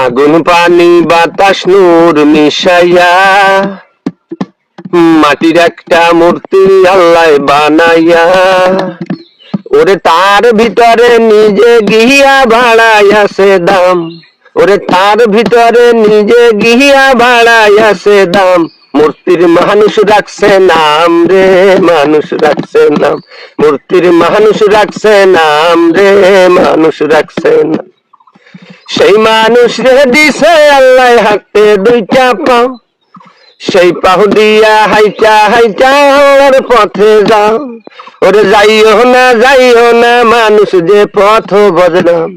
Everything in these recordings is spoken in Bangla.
আগুন পানি বাতাস নূর মিশাইয়া মাটির একটা মূর্তি আল্লাহ বানাইয়া ওরে তার ভিতরে নিজে গিয়া ভাড়াইয়াছে দাম। ওরে তার ভিতরে নিজে গিয়া ভাড়াইয়াছে দাম। মূর্তির মানুষ রাখছে নাম রে, মানুষ রাখছে নাম। মূর্তির মানুষ রাখছে নাম রে, মানুষ রাখছে নাম। সেই মানুষ রে দিছে আল্লাহ হাতে দুইটা পাও, সেই পাও দিয়া হাইটা হাইটা হওয়ার পথে যাও। ওরে যাইও না মানুষ যে পথ বদনাম।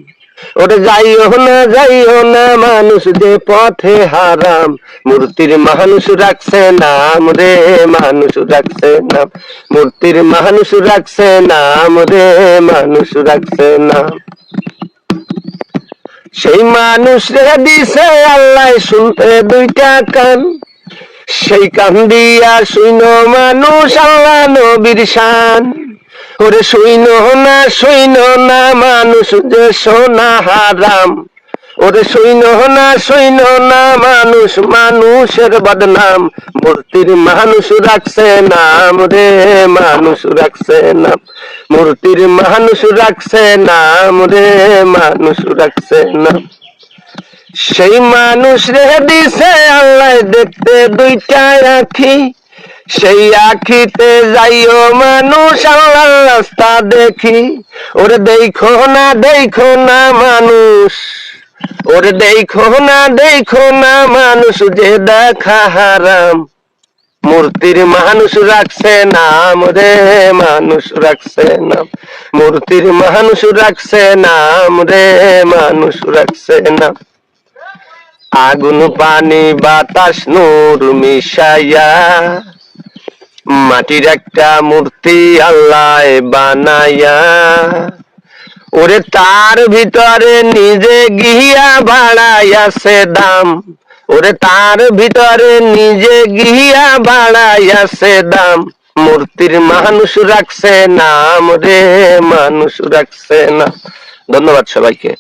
ওরে যাইও না মানুষ যে পথে হারাম। মূর্তির মানুষ রাখছে নাম রে, মানুষ রাখছে নাম। মূর্তির মানুষ রাখছে নাম রে, মানুষ রাখছে নাম। সেই মানুষ রে দিছে আল্লাহ শুনতে দুইটা কান, সেই কান দিয়া শুইন মানুষ আল্লাহ নবীর শান। ওরে শুইন না মানুষ যে সোনা হারাম। ওরে শুইন না মানুষ মানুষের বদনাম। মূর্তির মানুষ রাখছে নাম রে, মানুষ রাখছে নাম। মূর্তির মানুষ রাখছে নাম রে, মানুষ রাখছে নাম। সেই মানুষ রে দিছে আল্লাহ দেখতে দুইটা আখি, সেই আখিতে যাইও মানুষ আল্লাহর রাস্তা দেখি। ওরে দেখো না মানুষ, ওরে দেখো না মানুষ যে দেখা হারাম। মূর্তির মানুষ রাখছে নাম রে, মানুষ রাখছে নাম। মূর্তির মানুষ রাখছে নাম রে, মানুষ রাখছে নাম। আগুন পানি বাতাস নূর মিশাইয়া মাটির একটা মূর্তি আল্লাহ বানাইয়া ওরে তার ভিতরে নিজে গিয়া ভাড়াইয়াছে দাম। ওরে তার ভিতরে নিজে গিয়া ভাড়াইয়াছে দাম। মূর্তির মানুষ রাখছে নাম রে, মানুষ রাখছে নাম। ধন্যবাদ সবাইকে।